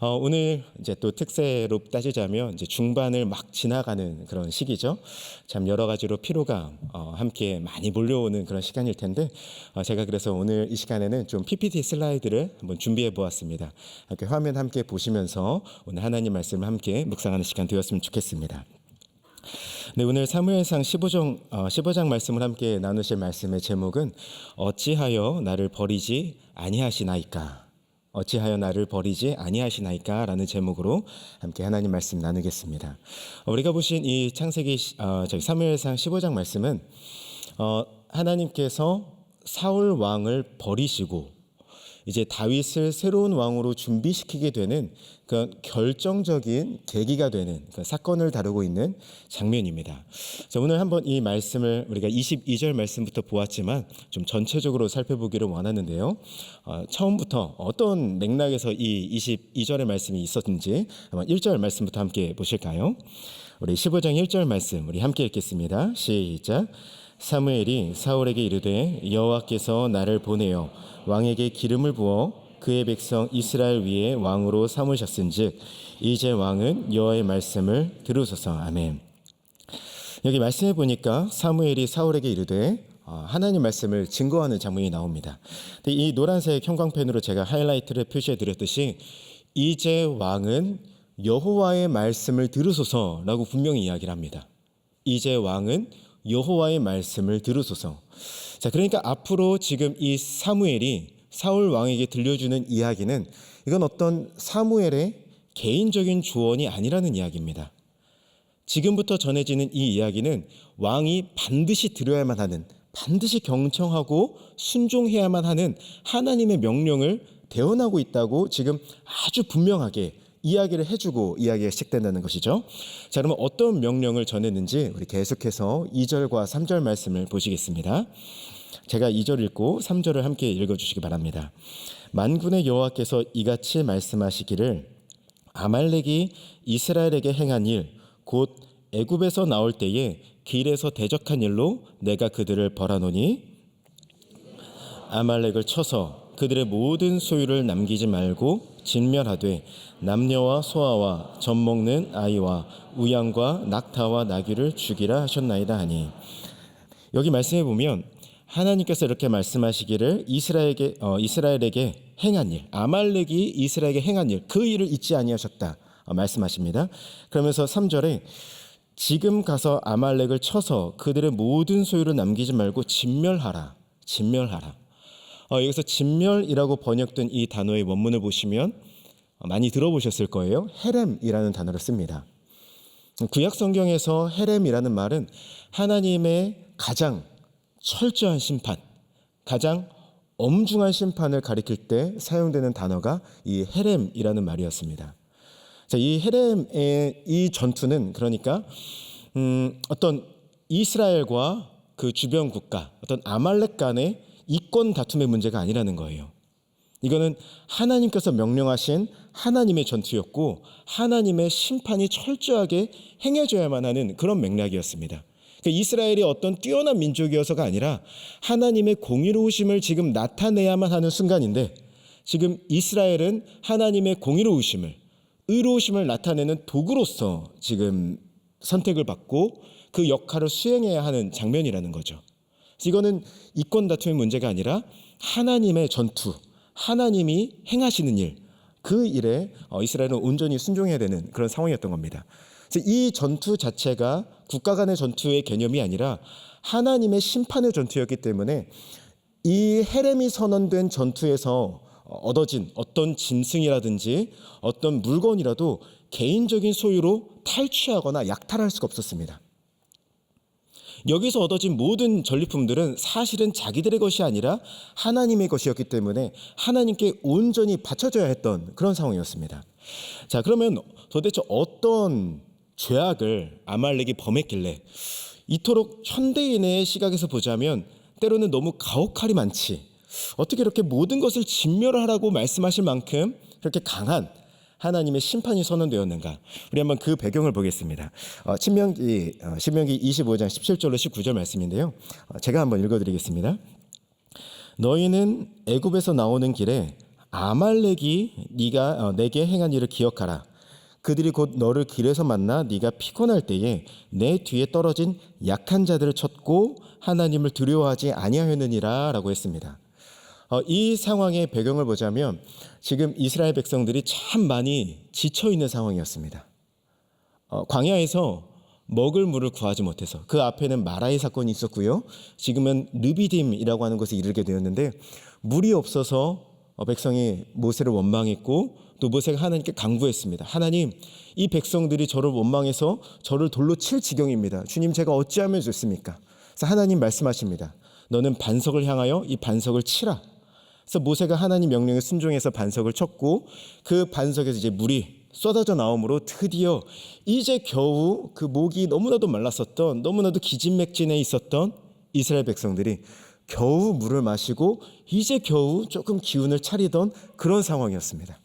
오늘 이제 또 특세로 따지자면 이제 중반을 막 지나가는 그런 시기죠. 참 여러 가지로 피로가 함께 많이 몰려오는 그런 시간일 텐데 제가 그래서 오늘 이 시간에는 좀 PPT 슬라이드를 한번 준비해 보았습니다. 이렇게 화면 함께 보시면서 오늘 하나님 말씀을 함께 묵상하는 시간 되었으면 좋겠습니다. 네, 오늘 사무엘상 15장 말씀을 함께 나누실 말씀의 제목은 어찌하여 나를 버리지 아니하시나이까? 어찌하여 나를 버리지 아니하시나이까? 라는 제목으로 함께 하나님 말씀 나누겠습니다. 우리가 보신 이 창세기 사무엘상 15장 말씀은 하나님께서 사울 왕을 버리시고 이제 다윗을 새로운 왕으로 준비시키게 되는 그 결정적인 계기가 되는 그 사건을 다루고 있는 장면입니다. 자, 오늘 한번 이 말씀을 우리가 22절 말씀부터 보았지만 좀 전체적으로 살펴보기를 원하는데요. 처음부터 어떤 맥락에서 이 22절의 말씀이 있었는지 한번 1절 말씀부터 함께 보실까요? 우리 15장 1절 말씀 우리 함께 읽겠습니다. 시작. 사무엘이 사울에게 이르되 여호와께서 나를 보내어 왕에게 기름을 부어 그의 백성 이스라엘 위에 왕으로 삼으셨은즉 이제 왕은 여호와의 말씀을 들으소서. 아멘. 여기 말씀해 보니까 사무엘이 사울에게 이르되 하나님 말씀을 증거하는 장면이 나옵니다. 이 노란색 형광펜으로 제가 하이라이트를 표시해 드렸듯이 이제 왕은 여호와의 말씀을 들으소서라고 분명히 이야기를 합니다. 이제 왕은 여호와의 말씀을 들으소서. 자, 그러니까 앞으로 지금 이 사무엘이 사울 왕에게 들려주는 이야기는 이건 어떤 사무엘의 개인적인 조언이 아니라는 이야기입니다. 지금부터 전해지는 이 이야기는 왕이 반드시 들어야만 하는, 반드시 경청하고 순종해야만 하는 하나님의 명령을 대언하고 있다고 지금 아주 분명하게 이야기를 해주고 이야기가 시작된다는 것이죠. 자, 그러면 어떤 명령을 전했는지 우리 계속해서 2절과 3절 말씀을 보시겠습니다. 제가 2절 읽고 3절을 함께 읽어주시기 바랍니다. 만군의 여호와께서 이같이 말씀하시기를 아말렉이 이스라엘에게 행한 일 곧 애굽에서 나올 때에 길에서 대적한 일로 내가 그들을 벌하노니 아말렉을 쳐서 그들의 모든 소유를 남기지 말고 진멸하되 남녀와 소아와 젖먹는 아이와 우양과 낙타와 나귀를 죽이라 하셨나이다 하니, 여기 말씀해 보면 하나님께서 이렇게 말씀하시기를 이스라엘에게 행한 일, 아말렉이 이스라엘에게 행한 일, 그 일을 잊지 아니하셨다 말씀하십니다. 그러면서 3절에 지금 가서 아말렉을 쳐서 그들의 모든 소유를 남기지 말고 진멸하라. 여기서 진멸이라고 번역된 이 단어의 원문을 보시면 많이 들어보셨을 거예요. 헤렘이라는 단어를 씁니다. 구약 성경에서 헤렘이라는 말은 하나님의 가장 철저한 심판, 가장 엄중한 심판을 가리킬 때 사용되는 단어가 이 헤렘이라는 말이었습니다. 자, 이 헤렘의 이 전투는 그러니까 어떤 이스라엘과 그 주변 국가, 어떤 아말렉 간의 이권 다툼의 문제가 아니라는 거예요. 이거는 하나님께서 명령하신 하나님의 전투였고 하나님의 심판이 철저하게 행해져야만 하는 그런 맥락이었습니다. 그러니까 이스라엘이 어떤 뛰어난 민족이어서가 아니라 하나님의 공의로우심을 지금 나타내야만 하는 순간인데, 지금 이스라엘은 하나님의 공의로우심을, 의로우심을 나타내는 도구로서 지금 선택을 받고 그 역할을 수행해야 하는 장면이라는 거죠. 이거는 이권 다툼의 문제가 아니라 하나님의 전투, 하나님이 행하시는 일, 그 일에 이스라엘은 온전히 순종해야 되는 그런 상황이었던 겁니다. 이 전투 자체가 국가 간의 전투의 개념이 아니라 하나님의 심판의 전투였기 때문에 이 헤렘이 선언된 전투에서 얻어진 어떤 짐승이라든지 어떤 물건이라도 개인적인 소유로 탈취하거나 약탈할 수가 없었습니다. 여기서 얻어진 모든 전리품들은 사실은 자기들의 것이 아니라 하나님의 것이었기 때문에 하나님께 온전히 바쳐져야 했던 그런 상황이었습니다. 자, 그러면 도대체 어떤 죄악을 아말렉이 범했길래 이토록 현대인의 시각에서 보자면 때로는 너무 가혹할이 많지, 어떻게 이렇게 모든 것을 진멸하라고 말씀하실 만큼 그렇게 강한 하나님의 심판이 선언되었는가? 우리 한번 그 배경을 보겠습니다. 신명기 25장 17절로 19절 말씀인데요. 제가 한번 읽어드리겠습니다. 너희는 애굽에서 나오는 길에 아말렉이 네가 내게 행한 일을 기억하라. 그들이 곧 너를 길에서 만나 네가 피곤할 때에 내 뒤에 떨어진 약한 자들을 쳤고 하나님을 두려워하지 아니하였느니라라고 했습니다. 이 상황의 배경을 보자면 지금 이스라엘 백성들이 참 많이 지쳐 있는 상황이었습니다. 광야에서 먹을 물을 구하지 못해서 그 앞에는 마라의 사건이 있었고요. 지금은 르비딤이라고 하는 곳에 이르게 되었는데 물이 없어서 백성이 모세를 원망했고 또 모세가 하나님께 간구했습니다. 하나님, 이 백성들이 저를 원망해서 저를 돌로 칠 지경입니다. 주님, 제가 어찌하면 좋습니까? 그래서 하나님 말씀하십니다. 너는 반석을 향하여 이 반석을 치라. 그래서 모세가 하나님 명령에 순종해서 반석을 쳤고 그 반석에서 이제 물이 쏟아져 나오므로 드디어 이제 겨우 그 목이 너무나도 말랐었던, 너무나도 기진맥진해 있었던 이스라엘 백성들이 겨우 물을 마시고 이제 겨우 조금 기운을 차리던 그런 상황이었습니다.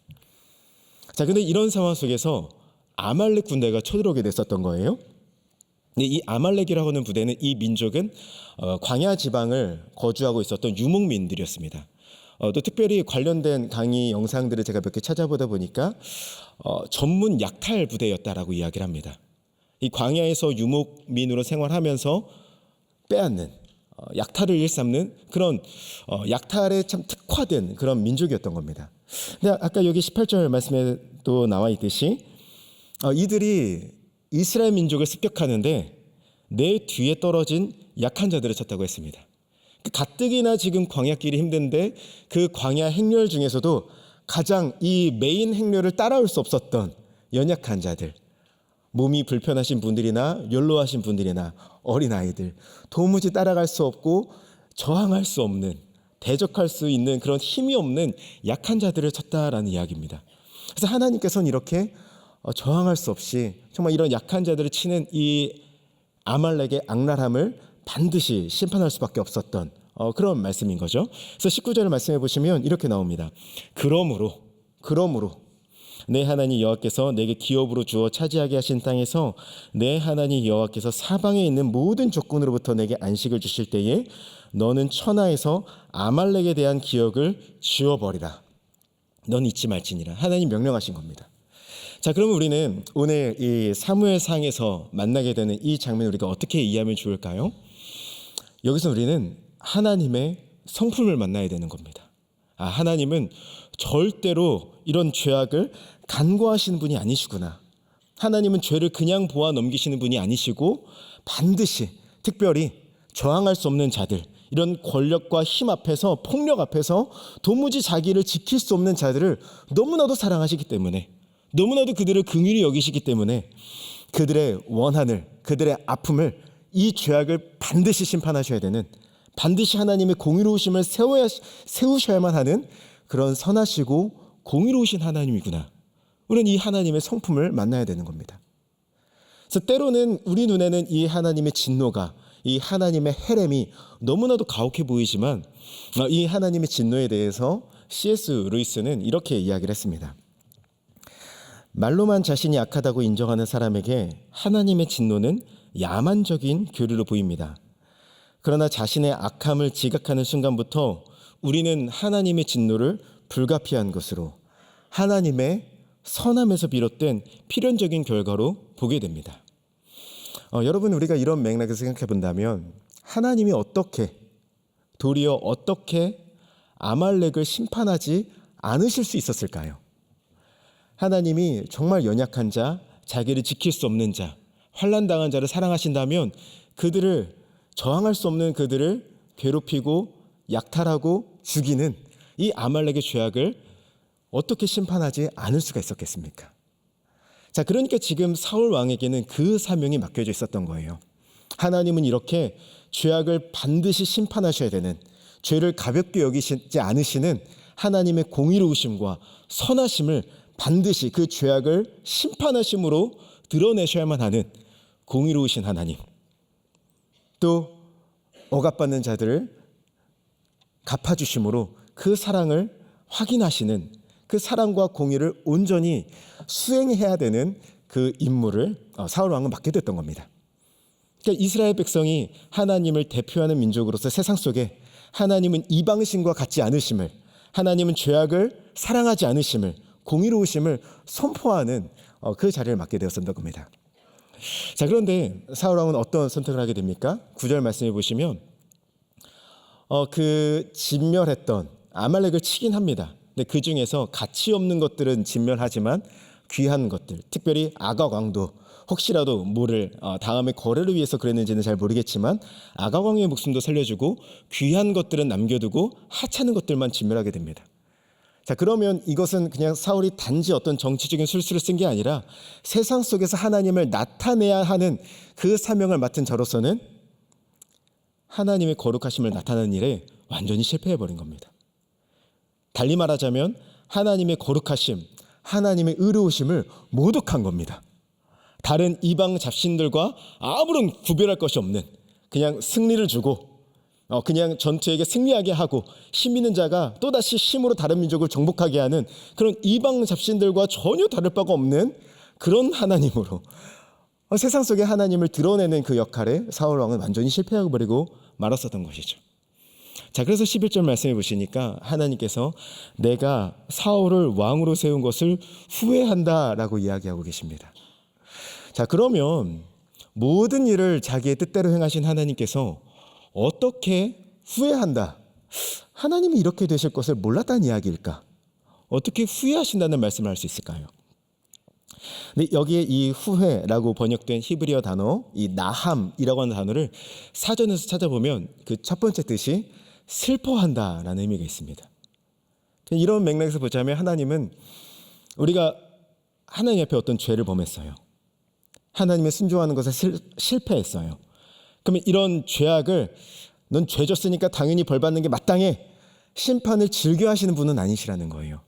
자, 근데 이런 상황 속에서 아말렉 군대가 쳐들어오게 됐었던 거예요. 근데 이 아말렉이라고 하는 부대는, 이 민족은 광야 지방을 거주하고 있었던 유목민들이었습니다. 또 특별히 관련된 강의 영상들을 제가 몇 개 찾아보다 보니까 전문 약탈 부대였다라고 이야기를 합니다. 이 광야에서 유목민으로 생활하면서 빼앗는, 약탈을 일삼는 그런 약탈에 참 특화된 그런 민족이었던 겁니다. 근데 아까 여기 18절 말씀에 또 나와 있듯이 이들이 이스라엘 민족을 습격하는데 내 뒤에 떨어진 약한 자들을 쳤다고 했습니다. 가뜩이나 지금 광야길이 힘든데 그 광야 행렬 중에서도 가장 이 메인 행렬을 따라올 수 없었던 연약한 자들, 몸이 불편하신 분들이나 연로하신 분들이나 어린아이들, 도무지 따라갈 수 없고 저항할 수 없는, 대적할 수 있는 그런 힘이 없는 약한 자들을 쳤다라는 이야기입니다. 그래서 하나님께서는 이렇게 저항할 수 없이 정말 이런 약한 자들을 치는 이 아말렉의 악랄함을 반드시 심판할 수밖에 없었던 그런 말씀인 거죠. 그래서 19절을 말씀해 보시면 이렇게 나옵니다. 그러므로 내 하나님 여호와께서 내게 기업으로 주어 차지하게 하신 땅에서 내 하나님 여호와께서 사방에 있는 모든 적군으로부터 내게 안식을 주실 때에 너는 천하에서 아말렉에 대한 기억을 지워버리라. 넌 잊지 말지니라. 하나님 명령하신 겁니다. 자, 그러면 우리는 오늘 이 사무엘상에서 만나게 되는 이 장면을 우리가 어떻게 이해하면 좋을까요? 여기서 우리는 하나님의 성품을 만나야 되는 겁니다. 하나님은 절대로 이런 죄악을 간과하시는 분이 아니시구나. 하나님은 죄를 그냥 보아 넘기시는 분이 아니시고 반드시 특별히 저항할 수 없는 자들, 이런 권력과 힘 앞에서, 폭력 앞에서 도무지 자기를 지킬 수 없는 자들을 너무나도 사랑하시기 때문에, 너무나도 그들을 긍휼히 여기시기 때문에 그들의 원한을, 그들의 아픔을, 이 죄악을 반드시 심판하셔야 되는, 반드시 하나님의 공의로우심을 세우셔야만 하는 그런 선하시고 공의로우신 하나님이구나. 우리는 이 하나님의 성품을 만나야 되는 겁니다. 그래서 때로는 우리 눈에는 이 하나님의 진노가, 이 하나님의 헤렘이 너무나도 가혹해 보이지만 이 하나님의 진노에 대해서 C.S. 루이스는 이렇게 이야기를 했습니다. 말로만 자신이 악하다고 인정하는 사람에게 하나님의 진노는 야만적인 교류로 보입니다. 그러나 자신의 악함을 지각하는 순간부터 우리는 하나님의 진노를 불가피한 것으로, 하나님의 선함에서 비롯된 필연적인 결과로 보게 됩니다. 여러분, 우리가 이런 맥락에서 생각해 본다면 하나님이 도리어 어떻게 아말렉을 심판하지 않으실 수 있었을까요? 하나님이 정말 연약한 자, 자기를 지킬 수 없는 자, 환난당한 자를 사랑하신다면 그들을, 저항할 수 없는 그들을 괴롭히고 약탈하고 죽이는 이 아말렉의 죄악을 어떻게 심판하지 않을 수가 있었겠습니까? 자, 그러니까 지금 사울 왕에게는 그 사명이 맡겨져 있었던 거예요. 하나님은 이렇게 죄악을 반드시 심판하셔야 되는, 죄를 가볍게 여기시지 않으시는 하나님의 공의로우심과 선하심을 반드시 그 죄악을 심판하심으로 드러내셔야만 하는 공의로우신 하나님, 또 억압받는 자들을 갚아주심으로 그 사랑을 확인하시는, 그 사랑과 공의를 온전히 수행해야 되는 그 임무를 사울 왕은 맡게 됐던 겁니다. 그러니까 이스라엘 백성이 하나님을 대표하는 민족으로서 세상 속에 하나님은 이방신과 같지 않으심을, 하나님은 죄악을 사랑하지 않으심을, 공의로우심을 선포하는 그 자리를 맡게 되었던 겁니다. 자, 그런데 사울 왕은 어떤 선택을 하게 됩니까? 9절 말씀해 보시면 그 진멸했던 아말렉을 치긴 합니다. 근데 그 중에서 가치 없는 것들은 진멸하지만 귀한 것들, 특별히 아각 왕도 혹시라도 뭐를 다음에 거래를 위해서 그랬는지는 잘 모르겠지만 아각 왕의 목숨도 살려주고 귀한 것들은 남겨두고 하찮은 것들만 진멸하게 됩니다. 자, 그러면 이것은 그냥 사울이 단지 어떤 정치적인 술수를 쓴 게 아니라 세상 속에서 하나님을 나타내야 하는 그 사명을 맡은 자로서는 하나님의 거룩하심을 나타내는 일에 완전히 실패해버린 겁니다. 달리 말하자면 하나님의 거룩하심, 하나님의 의로우심을 모독한 겁니다. 다른 이방 잡신들과 아무런 구별할 것이 없는, 그냥 승리를 주고 그냥 전투에게 승리하게 하고 힘 있는 자가 또다시 힘으로 다른 민족을 정복하게 하는 그런 이방 잡신들과 전혀 다를 바가 없는 그런 하나님으로 세상 속에 하나님을 드러내는 그 역할에 사울 왕은 완전히 실패하고 버리고 말았었던 것이죠. 자, 그래서 11절 말씀해 보시니까 하나님께서 내가 사울을 왕으로 세운 것을 후회한다라고 이야기하고 계십니다. 자, 그러면 모든 일을 자기의 뜻대로 행하신 하나님께서 어떻게 후회한다? 하나님이 이렇게 되실 것을 몰랐다는 이야기일까? 어떻게 후회하신다는 말씀을 할 수 있을까요? 근데 여기에 이 후회라고 번역된 히브리어 단어, 이 나함이라고 하는 단어를 사전에서 찾아보면 그 첫 번째 뜻이 슬퍼한다라는 의미가 있습니다. 이런 맥락에서 보자면 하나님은 우리가 하나님 앞에 어떤 죄를 범했어요. 하나님의 순종하는 것에 실패했어요. 그러면 이런 죄악을 넌 죄 졌으니까 당연히 벌 받는 게 마땅해, 심판을 즐겨 하시는 분은 아니시라는 거예요.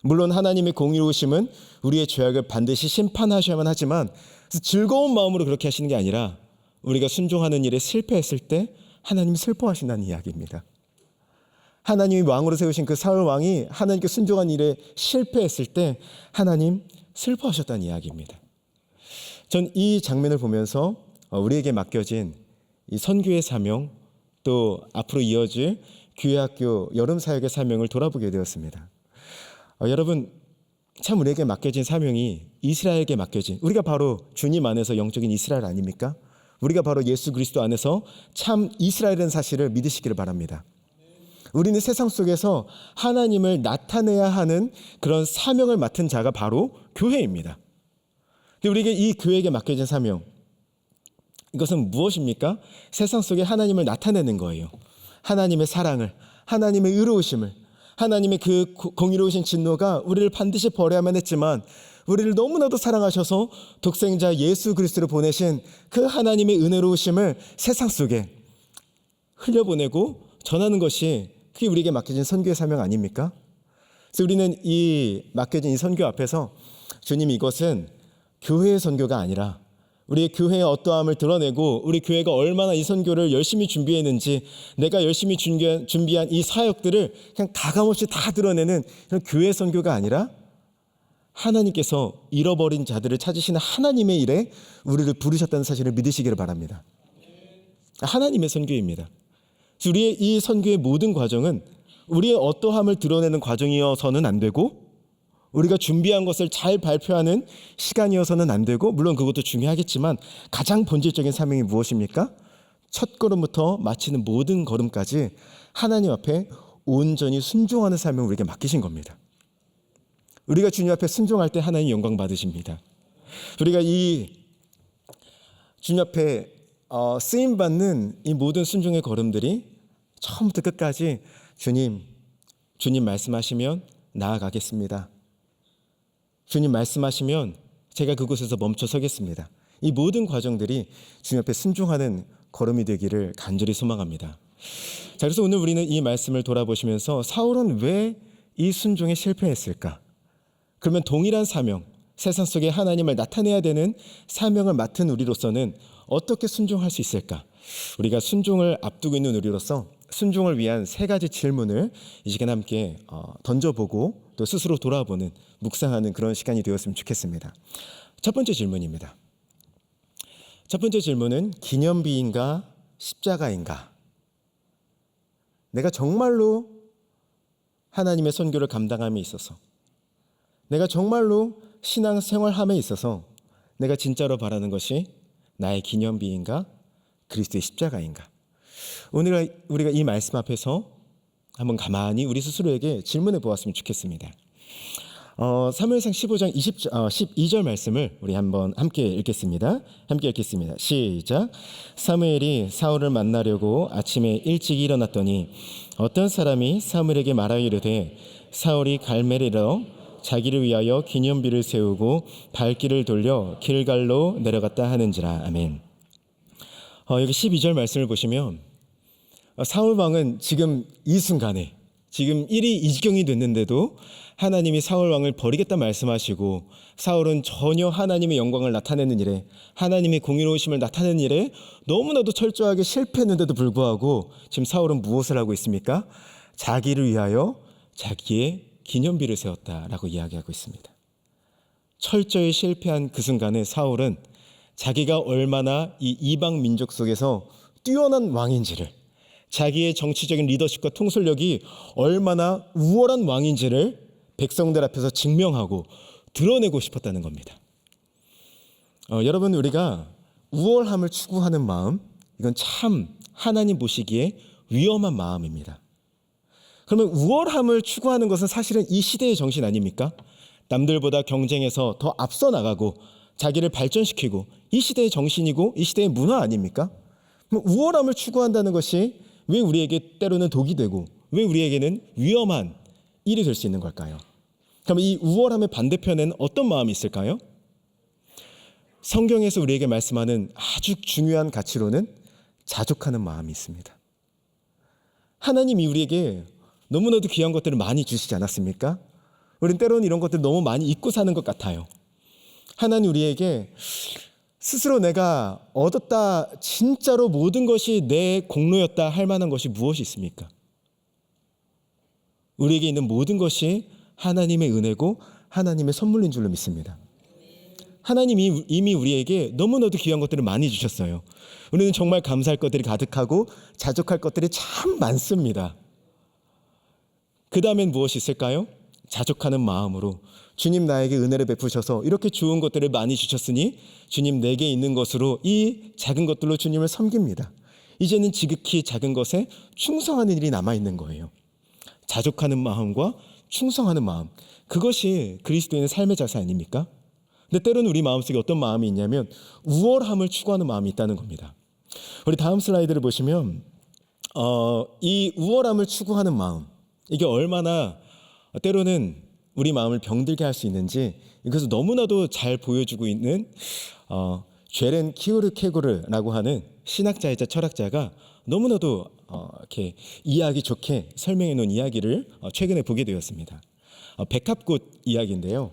물론 하나님의 공의로우심은 우리의 죄악을 반드시 심판하셔야만 하지만 즐거운 마음으로 그렇게 하시는 게 아니라 우리가 순종하는 일에 실패했을 때 하나님이 슬퍼하신다는 이야기입니다. 하나님이 왕으로 세우신 그 사울 왕이 하나님께 순종한 일에 실패했을 때 하나님 슬퍼하셨다는 이야기입니다. 전 이 장면을 보면서 우리에게 맡겨진 이 선교의 사명, 또 앞으로 이어질 교회학교 여름 사역의 사명을 돌아보게 되었습니다. 여러분, 참 우리에게 맡겨진 사명이 이스라엘에게 맡겨진, 우리가 바로 주님 안에서 영적인 이스라엘 아닙니까? 우리가 바로 예수 그리스도 안에서 참 이스라엘이라는 사실을 믿으시기를 바랍니다. 우리는 세상 속에서 하나님을 나타내야 하는 그런 사명을 맡은 자가 바로 교회입니다. 근데 우리에게 이 교회에게 맡겨진 사명, 이것은 무엇입니까? 세상 속에 하나님을 나타내는 거예요. 하나님의 사랑을, 하나님의 의로우심을, 하나님의 그 공의로우신 진노가 우리를 반드시 벌해야만 했지만 우리를 너무나도 사랑하셔서 독생자 예수 그리스도를 보내신 그 하나님의 은혜로우심을 세상 속에 흘려보내고 전하는 것이 그게 우리에게 맡겨진 선교의 사명 아닙니까? 그래서 우리는 이 맡겨진 이 선교 앞에서 주님, 이것은 교회의 선교가 아니라 우리 교회의 어떠함을 드러내고 우리 교회가 얼마나 이 선교를 열심히 준비했는지, 내가 열심히 준비한 이 사역들을 그냥 가감없이 다 드러내는 그런 교회 선교가 아니라 하나님께서 잃어버린 자들을 찾으시는 하나님의 일에 우리를 부르셨다는 사실을 믿으시기를 바랍니다. 하나님의 선교입니다. 우리의 이 선교의 모든 과정은 우리의 어떠함을 드러내는 과정이어서는 안 되고, 우리가 준비한 것을 잘 발표하는 시간이어서는 안 되고, 물론 그것도 중요하겠지만 가장 본질적인 사명이 무엇입니까? 첫 걸음부터 마치는 모든 걸음까지 하나님 앞에 온전히 순종하는 사명을 우리에게 맡기신 겁니다. 우리가 주님 앞에 순종할 때 하나님 영광 받으십니다. 우리가 이 주님 앞에 쓰임받는 이 모든 순종의 걸음들이 처음부터 끝까지 주님 말씀하시면 나아가겠습니다. 주님 말씀하시면 제가 그곳에서 멈춰 서겠습니다. 이 모든 과정들이 주님 앞에 순종하는 걸음이 되기를 간절히 소망합니다. 자, 그래서 오늘 우리는 이 말씀을 돌아보시면서 사울은 왜 이 순종에 실패했을까? 그러면 동일한 사명, 세상 속에 하나님을 나타내야 되는 사명을 맡은 우리로서는 어떻게 순종할 수 있을까? 우리가 순종을 앞두고 있는 우리로서 순종을 위한 세 가지 질문을 이 시간 함께 던져보고 또 스스로 돌아보는, 묵상하는 그런 시간이 되었으면 좋겠습니다. 첫 번째 질문입니다. 첫 번째 질문은 기념비인가 십자가인가? 내가 정말로 하나님의 선교를 감당함에 있어서, 내가 정말로 신앙생활함에 있어서 내가 진짜로 바라는 것이 나의 기념비인가? 그리스도의 십자가인가? 오늘 우리가 이 말씀 앞에서 한번 가만히 우리 스스로에게 질문해 보았으면 좋겠습니다. 사무엘상 15장 12절 말씀을 우리 한번 함께 읽겠습니다. 시작. 사무엘이 사울을 만나려고 아침에 일찍 일어났더니 어떤 사람이 사무엘에게 말하이르되 사울이 갈멜리로 자기를 위하여 기념비를 세우고 발길을 돌려 길갈로 내려갔다 하는지라. 아멘. 여기 12절 말씀을 보시면 사울 왕은 지금 이 순간에 지금 일이 이 지경이 됐는데도 하나님이 사울 왕을 버리겠다 말씀하시고 사울은 전혀 하나님의 영광을 나타내는 일에, 하나님의 공의로우심을 나타내는 일에 너무나도 철저하게 실패했는데도 불구하고 지금 사울은 무엇을 하고 있습니까? 자기를 위하여 자기의 기념비를 세웠다라고 이야기하고 있습니다. 철저히 실패한 그 순간에 사울은 자기가 얼마나 이 이방 민족 속에서 뛰어난 왕인지를, 자기의 정치적인 리더십과 통솔력이 얼마나 우월한 왕인지를 백성들 앞에서 증명하고 드러내고 싶었다는 겁니다. 여러분, 우리가 우월함을 추구하는 마음, 이건 참 하나님 보시기에 위험한 마음입니다. 그러면 우월함을 추구하는 것은 사실은 이 시대의 정신 아닙니까? 남들보다 경쟁해서 더 앞서 나가고 자기를 발전시키고, 이 시대의 정신이고 이 시대의 문화 아닙니까? 그럼 우월함을 추구한다는 것이 왜 우리에게 때로는 독이 되고 왜 우리에게는 위험한 일이 될 수 있는 걸까요? 그럼 이 우월함의 반대편에는 어떤 마음이 있을까요? 성경에서 우리에게 말씀하는 아주 중요한 가치로는 자족하는 마음이 있습니다. 하나님이 우리에게 너무나도 귀한 것들을 많이 주시지 않았습니까? 우린 때로는 이런 것들을 너무 많이 잊고 사는 것 같아요. 하나님 우리에게 스스로 내가 얻었다, 진짜로 모든 것이 내 공로였다 할 만한 것이 무엇이 있습니까? 우리에게 있는 모든 것이 하나님의 은혜고 하나님의 선물인 줄로 믿습니다. 하나님이 이미 우리에게 너무나도 귀한 것들을 많이 주셨어요. 우리는 정말 감사할 것들이 가득하고 자족할 것들이 참 많습니다. 그 다음엔 무엇이 있을까요? 자족하는 마음으로 주님 나에게 은혜를 베푸셔서 이렇게 좋은 것들을 많이 주셨으니 주님 내게 있는 것으로 이 작은 것들로 주님을 섬깁니다. 이제는 지극히 작은 것에 충성하는 일이 남아있는 거예요. 자족하는 마음과 충성하는 마음, 그것이 그리스도인의 삶의 자세 아닙니까? 근데 때로는 우리 마음속에 어떤 마음이 있냐면 우월함을 추구하는 마음이 있다는 겁니다. 우리 다음 슬라이드를 보시면 이 우월함을 추구하는 마음, 이게 얼마나 때로는 우리 마음을 병들게 할 수 있는지 이것을 너무나도 잘 보여주고 있는 죄렌 키우르케고르라고 하는 신학자이자 철학자가 너무나도 이렇게 이해하기 좋게 설명해 놓은 이야기를 최근에 보게 되었습니다. 백합꽃 이야기인데요.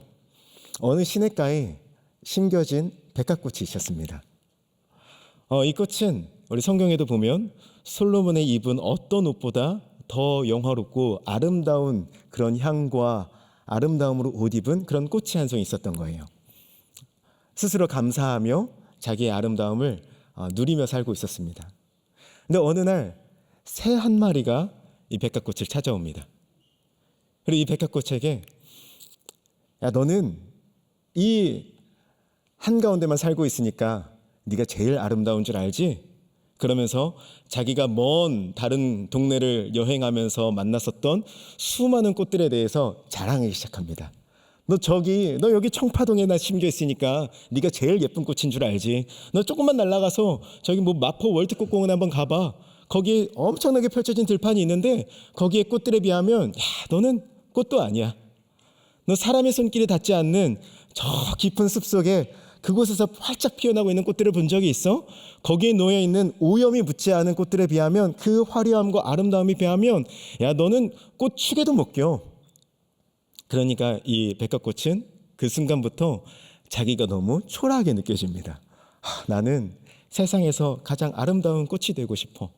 어느 시냇가에 심겨진 백합꽃이 있었습니다. 이 꽃은 우리 성경에도 보면 솔로몬의 입은 어떤 옷보다 더 영화롭고 아름다운 그런 향과 아름다움으로 옷 입은 그런 꽃이 한 송이 있었던 거예요. 스스로 감사하며 자기의 아름다움을 누리며 살고 있었습니다. 근데 어느 날 새 한 마리가 이 백합꽃을 찾아옵니다. 그리고 이 백합꽃에게 야, 너는 이 한가운데만 살고 있으니까 네가 제일 아름다운 줄 알지? 그러면서 자기가 먼 다른 동네를 여행하면서 만났었던 수많은 꽃들에 대해서 자랑하기 시작합니다. 너 여기 청파동에 나 심겨 있으니까 네가 제일 예쁜 꽃인 줄 알지? 너 조금만 날아가서 저기 뭐 마포 월드꽃공원 한번 가봐. 거기에 엄청나게 펼쳐진 들판이 있는데 거기에 꽃들에 비하면 야, 너는 꽃도 아니야. 너 사람의 손길이 닿지 않는 저 깊은 숲속에 그곳에서 활짝 피어나고 있는 꽃들을 본 적이 있어? 거기에 놓여있는 오염이 묻지 않은 꽃들에 비하면, 그 화려함과 아름다움에 비하면 야, 너는 꽃 축에도 못 껴. 그러니까 이 백합꽃은 그 순간부터 자기가 너무 초라하게 느껴집니다. 나는 세상에서 가장 아름다운 꽃이 되고 싶어.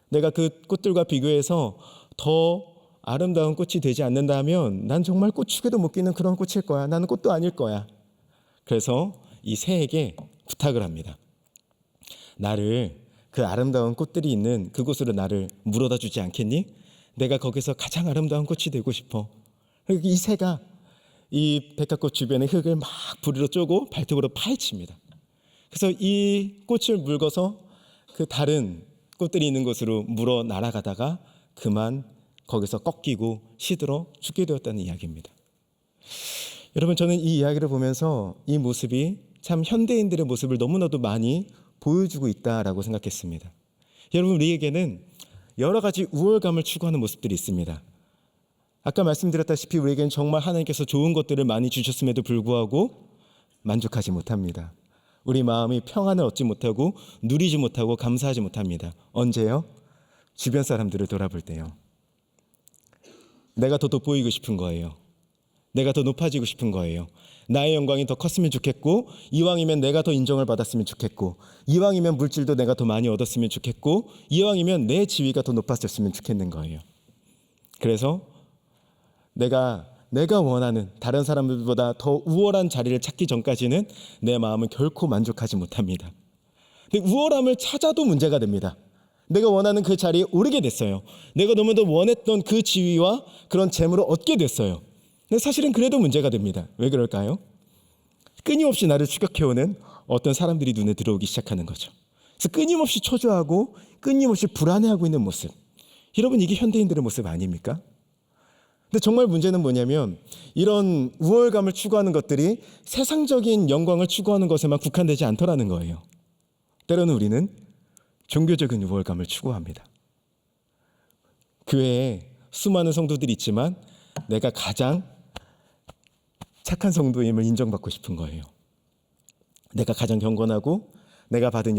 내가 그 꽃들과 비교해서 더 아름다운 꽃이 되지 않는다면 난 정말 꽃 축에도 못 끼는 그런 꽃일 거야. 나는 꽃도 아닐 거야. 그래서 이 새에게 부탁을 합니다. 나를 그 아름다운 꽃들이 있는 그곳으로 나를 물어다 주지 않겠니? 내가 거기서 가장 아름다운 꽃이 되고 싶어. 이 새가 이 백합꽃 주변의 흙을 막 부리로 쪼고 발톱으로 파헤칩니다. 그래서 이 꽃을 물고서 그 다른 꽃들이 있는 곳으로 물어 날아가다가 그만 거기서 꺾이고 시들어 죽게 되었다는 이야기입니다. 여러분, 저는 이 이야기를 보면서 이 모습이 참 현대인들의 모습을 너무나도 많이 보여주고 있다라고 생각했습니다. 여러분, 우리에게는 여러 가지 우월감을 추구하는 모습들이 있습니다. 아까 말씀드렸다시피 우리에게는 정말 하나님께서 좋은 것들을 많이 주셨음에도 불구하고 만족하지 못합니다. 우리 마음이 평안을 얻지 못하고 누리지 못하고 감사하지 못합니다. 언제요? 주변 사람들을 돌아볼 때요. 내가 더 돋보이고 싶은 거예요. 내가 더 높아지고 싶은 거예요. 나의 영광이 더 컸으면 좋겠고, 이왕이면 내가 더 인정을 받았으면 좋겠고, 이왕이면 물질도 내가 더 많이 얻었으면 좋겠고, 이왕이면 내 지위가 더 높아졌으면 좋겠는 거예요. 그래서 내가 원하는 다른 사람들보다 더 우월한 자리를 찾기 전까지는 내 마음은 결코 만족하지 못합니다. 근데 우월함을 찾아도 문제가 됩니다. 내가 원하는 그 자리에 오르게 됐어요. 내가 너무도 원했던 그 지위와 그런 재물을 얻게 됐어요. 근데 사실은 그래도 문제가 됩니다. 왜 그럴까요? 끊임없이 나를 추격해오는 어떤 사람들이 눈에 들어오기 시작하는 거죠. 그래서 끊임없이 초조하고 끊임없이 불안해하고 있는 모습. 여러분, 이게 현대인들의 모습 아닙니까? 근데 정말 문제는 뭐냐면 이런 우월감을 추구하는 것들이 세상적인 영광을 추구하는 것에만 국한되지 않더라는 거예요. 때로는 우리는 종교적인 우월감을 추구합니다. 교회에 수많은 성도들이 있지만 내가 가장 착한 성도임을 인정받고 싶은 거예요. 내가 가장 경건하고 내가 받은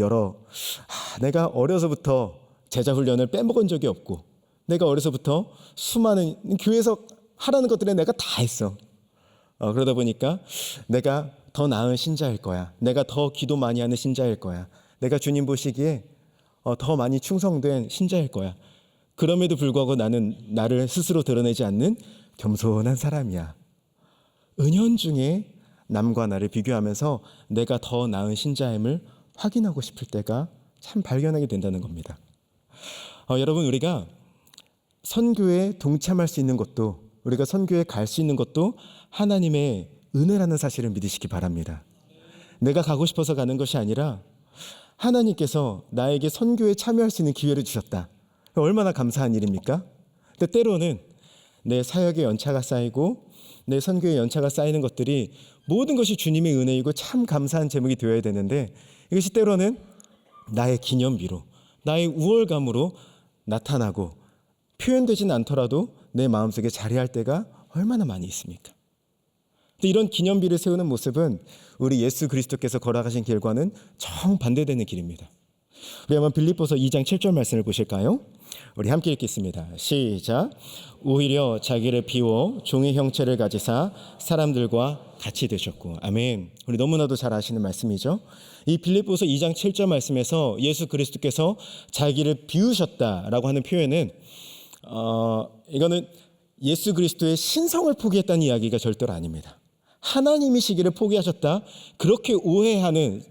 내가 어려서부터 제자 훈련을 빼먹은 적이 없고, 내가 어려서부터 수많은 교회에서 하라는 것들에 내가 다 했어. 그러다 보니까 내가 더 나은 신자일 거야. 내가 더 기도 많이 하는 신자일 거야. 내가 주님 보시기에 더 많이 충성된 신자일 거야. 그럼에도 불구하고 나는 나를 스스로 드러내지 않는 겸손한 사람이야. 은연중에 남과 나를 비교하면서 내가 더 나은 신자임을 확인하고 싶을 때가 참 발견하게 된다는 겁니다. 여러분, 우리가 선교에 동참할 수 있는 것도, 우리가 선교에 갈 수 있는 것도 하나님의 은혜라는 사실을 믿으시기 바랍니다. 내가 가고 싶어서 가는 것이 아니라 하나님께서 나에게 선교에 참여할 수 있는 기회를 주셨다. 얼마나 감사한 일입니까? 근데 때로는 내 사역의 연차가 쌓이고 내 선교의 연차가 쌓이는 것들이 모든 것이 주님의 은혜이고 참 감사한 제목이 되어야 되는데, 이것이 때로는 나의 기념비로, 나의 우월감으로 나타나고 표현되지는 않더라도 내 마음속에 자리할 때가 얼마나 많이 있습니까? 근데 이런 기념비를 세우는 모습은 우리 예수 그리스도께서 걸어가신 길과는 정반대되는 길입니다. 우리 한번 빌립보서 2장 7절 말씀을 보실까요? 우리 함께 읽겠습니다. 시작. 오히려 자기를 비워 종의 형체를 가지사 사람들과 같이 되셨고. 아멘. 우리 너무나도 잘 아시는 말씀이죠. 이 빌립보서 2장 7절 말씀에서 예수 그리스도께서 자기를 비우셨다라고 하는 표현은 이거는 예수 그리스도의 신성을 포기했다는 이야기가 절대로 아닙니다. 하나님이시기를 포기하셨다, 그렇게 오해하는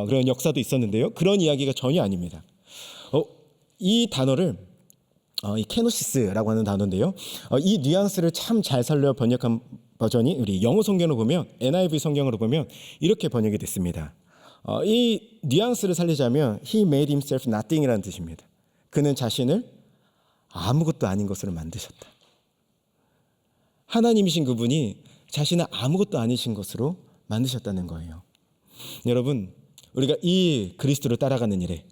그런 역사도 있었는데요. 그런 이야기가 전혀 아닙니다. 이 단어를 이 케노시스라고 하는 단어인데요. 이 뉘앙스를 참 잘 살려 번역한 버전이 우리 영어 성경으로 보면, NIV 성경으로 보면 이렇게 번역이 됐습니다. 이 뉘앙스를 살리자면 He made himself nothing이라는 뜻입니다. 그는 자신을 아무것도 아닌 것으로 만드셨다. 하나님이신 그분이 자신을 아무것도 아니신 것으로 만드셨다는 거예요. 여러분, 우리가 이 그리스도를 따라가는 일에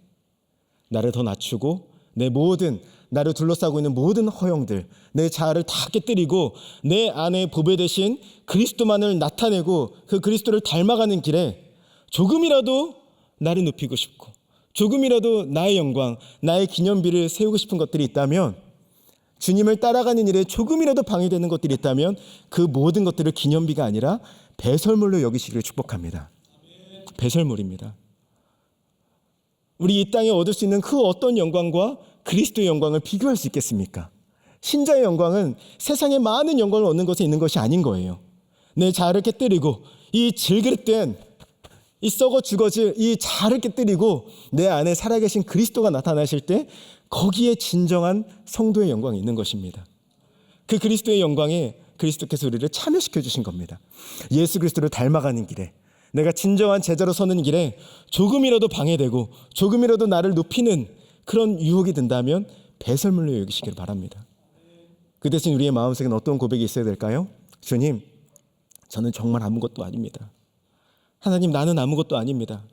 나를 더 낮추고 내 모든, 나를 둘러싸고 있는 모든 허영들, 내 자아를 다 깨뜨리고 내 안에 보배되신 그리스도만을 나타내고 그 그리스도를 닮아가는 길에 조금이라도 나를 높이고 싶고 조금이라도 나의 영광, 나의 기념비를 세우고 싶은 것들이 있다면, 주님을 따라가는 일에 조금이라도 방해되는 것들이 있다면 그 모든 것들을 기념비가 아니라 배설물로 여기시기를 축복합니다. 배설물입니다. 우리 이 땅에 얻을 수 있는 그 어떤 영광과 그리스도의 영광을 비교할 수 있겠습니까? 신자의 영광은 세상의 많은 영광을 얻는 것에 있는 것이 아닌 거예요. 내 자아를 깨뜨리고 이 질그릇된 이 썩어 죽어질 이 자아를 깨뜨리고 내 안에 살아계신 그리스도가 나타나실 때 거기에 진정한 성도의 영광이 있는 것입니다. 그 그리스도의 영광에 그리스도께서 우리를 참여시켜 주신 겁니다. 예수 그리스도를 닮아가는 길에, 내가 진정한 제자로 서는 길에 조금이라도 방해되고 조금이라도 나를 높이는 그런 유혹이 든다면 배설물로 여기시길 바랍니다. 그 대신 우리의 마음속에는 어떤 고백이 있어야 될까요? 주님, 저는 정말 아무것도 아닙니다. 하나님, 나는 아무것도 아닙니다.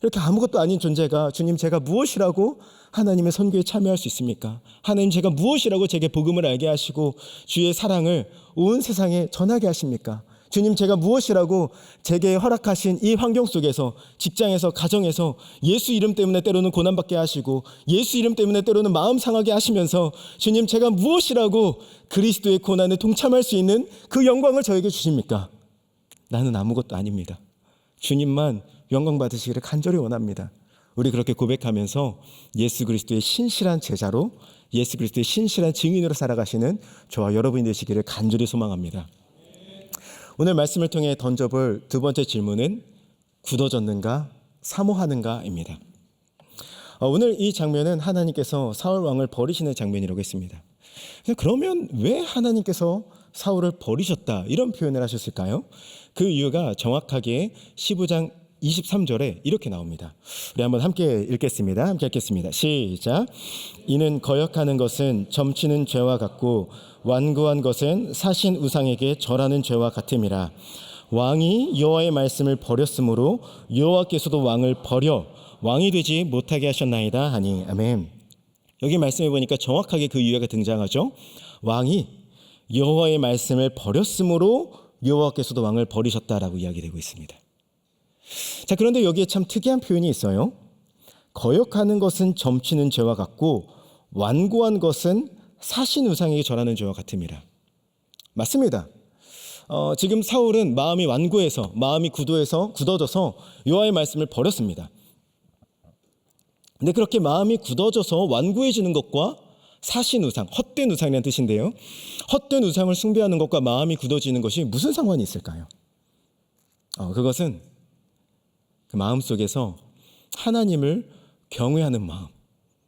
이렇게 아무것도 아닌 존재가 주님, 제가 무엇이라고 하나님의 선교에 참여할 수 있습니까? 하나님, 제가 무엇이라고 제게 복음을 알게 하시고 주의 사랑을 온 세상에 전하게 하십니까? 주님, 제가 무엇이라고 제게 허락하신 이 환경 속에서, 직장에서, 가정에서 예수 이름 때문에 때로는 고난받게 하시고 예수 이름 때문에 때로는 마음 상하게 하시면서 주님, 제가 무엇이라고 그리스도의 고난에 동참할 수 있는 그 영광을 저에게 주십니까? 나는 아무것도 아닙니다. 주님만 영광 받으시기를 간절히 원합니다. 우리 그렇게 고백하면서 예수 그리스도의 신실한 제자로, 예수 그리스도의 신실한 증인으로 살아가시는 저와 여러분이 되시기를 간절히 소망합니다. 오늘 말씀을 통해 던져볼 두 번째 질문은 굳어졌는가 사모하는가입니다. 오늘 이 장면은 하나님께서 사울 왕을 버리시는 장면이라고 했습니다. 그러면 왜 하나님께서 사울을 버리셨다 이런 표현을 하셨을까요? 그 이유가 정확하게 15장 23절에 이렇게 나옵니다. 우리 한번 함께 읽겠습니다. 함께 읽겠습니다. 시작. 이는 거역하는 것은 점치는 죄와 같고 완고한 것은 사신 우상에게 절하는 죄와 같음이라. 왕이 여호와의 말씀을 버렸으므로 여호와께서도 왕을 버려 왕이 되지 못하게 하셨나이다 하니. 아멘. 여기 말씀해 보니까 정확하게 그 이유가 등장하죠. 왕이 여호와의 말씀을 버렸으므로 여호와께서도 왕을 버리셨다라고 이야기되고 있습니다. 자, 그런데 여기에 참 특이한 표현이 있어요. 거역하는 것은 점치는 죄와 같고 완고한 것은 사신 우상에게 절하는 죄와 같음이라. 맞습니다. 지금 사울은 마음이 완고해서, 마음이 굳어져서 여호와의 말씀을 버렸습니다. 근데 그렇게 마음이 굳어져서 완고해지는 것과 사신 우상, 헛된 우상이라는 뜻인데요, 헛된 우상을 숭배하는 것과 마음이 굳어지는 것이 무슨 상관이 있을까요? 그것은 그 마음 속에서 하나님을 경외하는 마음,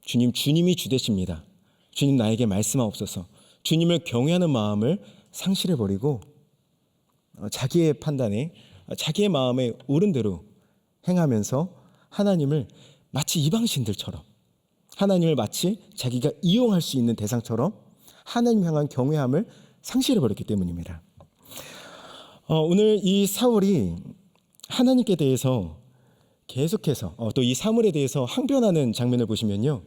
주님이 주되십니다. 주님 나에게 말씀하옵소서. 주님을 경외하는 마음을 상실해버리고 자기의 판단에, 자기의 마음에 옳은 대로 행하면서 하나님을 마치 이방신들처럼, 하나님을 마치 자기가 이용할 수 있는 대상처럼 하나님 향한 경외함을 상실해버렸기 때문입니다. 오늘 이 사울이 하나님께 대해서 계속해서 또 이 사물에 대해서 항변하는 장면을 보시면요,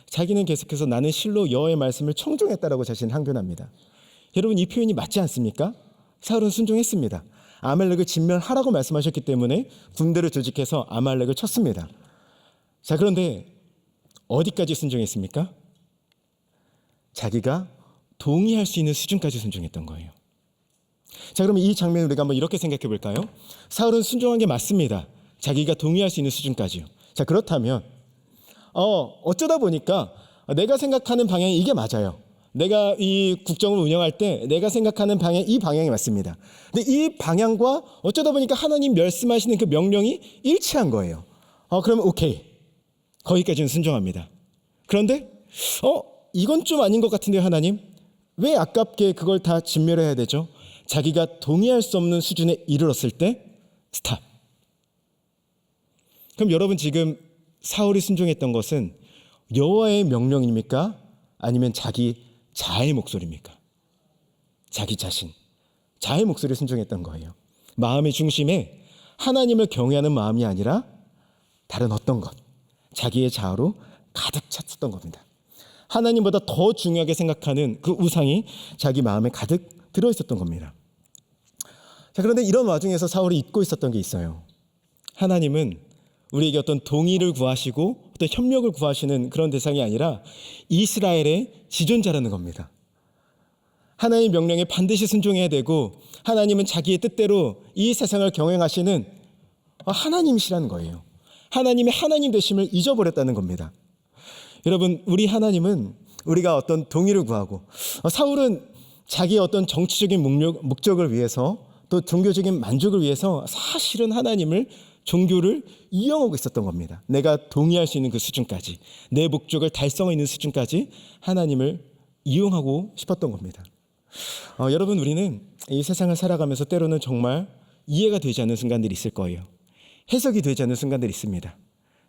자기는 계속해서 나는 실로 여호와의 말씀을 청종했다라고 자신을 항변합니다. 여러분, 이 표현이 맞지 않습니까? 사울은 순종했습니다. 아말렉을 진멸하라고 말씀하셨기 때문에 군대를 조직해서 아말렉을 쳤습니다. 자, 그런데 어디까지 순종했습니까? 자기가 동의할 수 있는 수준까지 순종했던 거예요. 자, 그러면 이 장면을 우리가 한번 이렇게 생각해 볼까요? 사울은 순종한 게 맞습니다. 자기가 동의할 수 있는 수준까지요. 자, 그렇다면 어쩌다 보니까 내가 생각하는 방향이 이게 맞아요. 내가 이 국정을 운영할 때 내가 생각하는 방향, 이 방향이 맞습니다. 근데 이 방향과 어쩌다 보니까 하나님 말씀하시는 그 명령이 일치한 거예요. 그러면 오케이, 거기까지는 순종합니다. 그런데 이건 좀 아닌 것 같은데요, 하나님? 왜 아깝게 그걸 다 진멸해야 되죠? 자기가 동의할 수 없는 수준에 이르렀을 때 스탑. 그럼 여러분, 지금 사울이 순종했던 것은 여호와의 명령입니까? 아니면 자기 자의 목소리입니까? 자기 자신, 자의 목소리에 순종했던 거예요. 마음의 중심에 하나님을 경외하는 마음이 아니라 다른 어떤 것, 자기의 자아로 가득 찼었던 겁니다. 하나님보다 더 중요하게 생각하는 그 우상이 자기 마음에 가득 들어있었던 겁니다. 자, 그런데 이런 와중에서 사울이 잊고 있었던 게 있어요. 하나님은 우리에게 어떤 동의를 구하시고 어떤 협력을 구하시는 그런 대상이 아니라 이스라엘의 지존자라는 겁니다. 하나님의 명령에 반드시 순종해야 되고 하나님은 자기의 뜻대로 이 세상을 경영하시는 하나님이시라는 거예요. 하나님의 하나님 되심을 잊어버렸다는 겁니다. 여러분, 우리 하나님은 우리가 어떤 동의를 구하고, 사울은 자기의 어떤 정치적인 목적을 위해서 또 종교적인 만족을 위해서 사실은 하나님을 종교를 이용하고 있었던 겁니다. 내가 동의할 수 있는 그 수준까지, 내 목적을 달성할 있는 수준까지 하나님을 이용하고 싶었던 겁니다. 여러분, 우리는 이 세상을 살아가면서 때로는 정말 이해가 되지 않는 순간들이 있을 거예요. 해석이 되지 않는 순간들이 있습니다.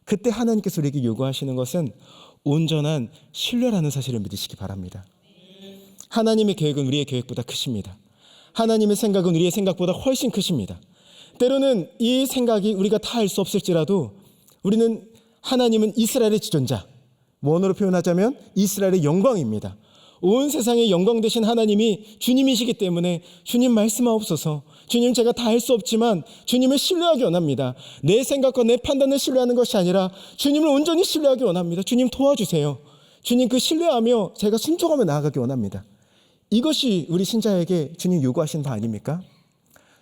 그때 하나님께서 우리에게 요구하시는 것은 온전한 신뢰라는 사실을 믿으시기 바랍니다. 하나님의 계획은 우리의 계획보다 크십니다. 하나님의 생각은 우리의 생각보다 훨씬 크십니다. 때로는 이 생각이 우리가 다 알 수 없을지라도 우리는 하나님은 이스라엘의 지존자, 원어로 표현하자면 이스라엘의 영광입니다. 온 세상의 영광 되신 하나님이 주님이시기 때문에 주님 말씀하옵소서. 주님, 제가 다 알 수 없지만 주님을 신뢰하기 원합니다. 내 생각과 내 판단을 신뢰하는 것이 아니라 주님을 온전히 신뢰하기 원합니다. 주님 도와주세요. 주님 그 신뢰하며 제가 순종하며 나아가기 원합니다. 이것이 우리 신자에게 주님 요구하신 바 아닙니까?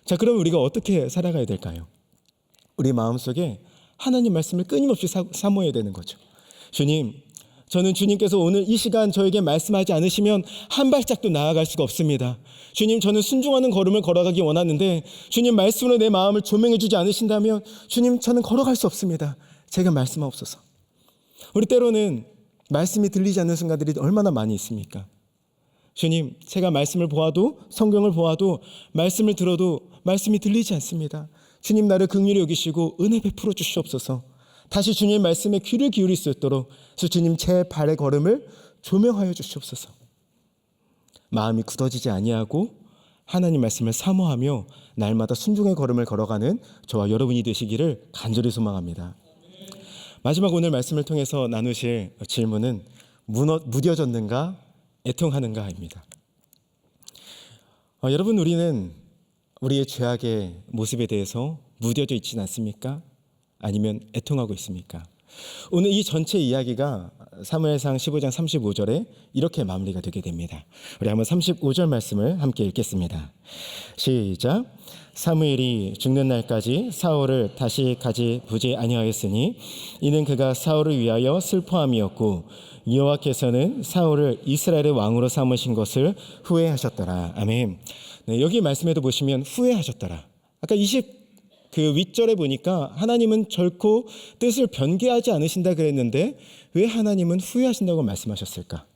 자, 그럼 우리가 어떻게 살아가야 될까요? 우리 마음속에 하나님 말씀을 끊임없이 사모해야 되는 거죠. 주님, 저는 주님께서 오늘 이 시간 저에게 말씀하지 않으시면 한 발짝도 나아갈 수가 없습니다. 주님, 저는 순종하는 걸음을 걸어가기 원하는데 주님 말씀으로 내 마음을 조명해 주지 않으신다면 주님, 저는 걸어갈 수 없습니다. 제가 말씀하옵소서. 우리 때로는 말씀이 들리지 않는 순간들이 얼마나 많이 있습니까? 주님, 제가 말씀을 보아도, 성경을 보아도, 말씀을 들어도 말씀이 들리지 않습니다. 주님, 나를 긍휼히 여기시고 은혜 베풀어 주시옵소서. 다시 주님의 말씀에 귀를 기울일 수 있도록 주님, 제 발의 걸음을 조명하여 주시옵소서. 마음이 굳어지지 아니하고 하나님 말씀을 사모하며 날마다 순종의 걸음을 걸어가는 저와 여러분이 되시기를 간절히 소망합니다. 마지막 오늘 말씀을 통해서 나누실 질문은 무뎌졌는가 애통하는가입니다. 여러분, 우리는 우리의 죄악의 모습에 대해서 무뎌져 있지는 않습니까? 아니면 애통하고 있습니까? 오늘 이 전체 이야기가 사무엘상 15장 35절에 이렇게 마무리가 되게 됩니다. 우리 한번 35절 말씀을 함께 읽겠습니다. 시작. 사무엘이 죽는 날까지 사울을 다시 가지 보지 아니하였으니 이는 그가 사울을 위하여 슬퍼함이었고 여호와께서는 사울을 이스라엘의 왕으로 삼으신 것을 후회하셨더라. 아멘. 네, 여기 말씀에도 보시면 후회하셨더라. 아까 그 윗절에 보니까 하나님은 결코 뜻을 변개하지 않으신다 그랬는데 왜 하나님은 후회하신다고 말씀하셨을까?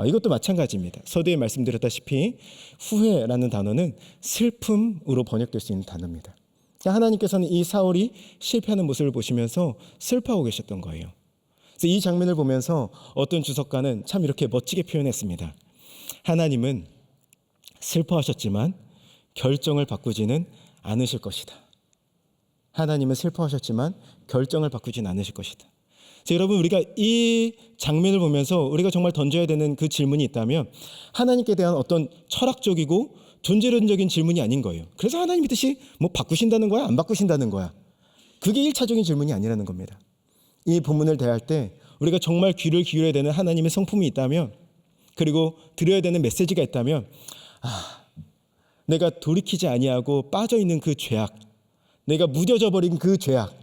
이것도 마찬가지입니다. 서두에 말씀드렸다시피 후회라는 단어는 슬픔으로 번역될 수 있는 단어입니다. 하나님께서는 이 사울이 실패하는 모습을 보시면서 슬퍼하고 계셨던 거예요. 그래서 이 장면을 보면서 어떤 주석가는 참 이렇게 멋지게 표현했습니다. 하나님은 슬퍼하셨지만 결정을 바꾸지는 않으실 것이다. 하나님은 슬퍼하셨지만 결정을 바꾸지는 않으실 것이다. 여러분, 우리가 이 장면을 보면서 우리가 정말 던져야 되는 그 질문이 있다면 하나님께 대한 어떤 철학적이고 존재론적인 질문이 아닌 거예요. 그래서 하나님의 뜻이 뭐 바꾸신다는 거야? 안 바꾸신다는 거야? 그게 1차적인 질문이 아니라는 겁니다. 이 본문을 대할 때 우리가 정말 귀를 기울여야 되는 하나님의 성품이 있다면, 그리고 들어야 되는 메시지가 있다면, 내가 돌이키지 아니하고 빠져있는 그 죄악, 내가 무뎌져 버린 그 죄악,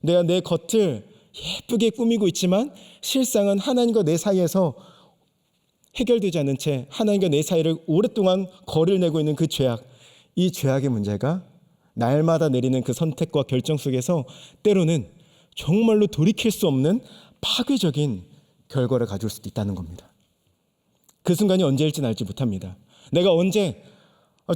내가 내 겉을 예쁘게 꾸미고 있지만 실상은 하나님과 내 사이에서 해결되지 않은 채 하나님과 내 사이를 오랫동안 거리를 내고 있는 그 죄악, 이 죄악의 문제가 날마다 내리는 그 선택과 결정 속에서 때로는 정말로 돌이킬 수 없는 파괴적인 결과를 가져올 수도 있다는 겁니다. 그 순간이 언제일지는 알지 못합니다. 내가 언제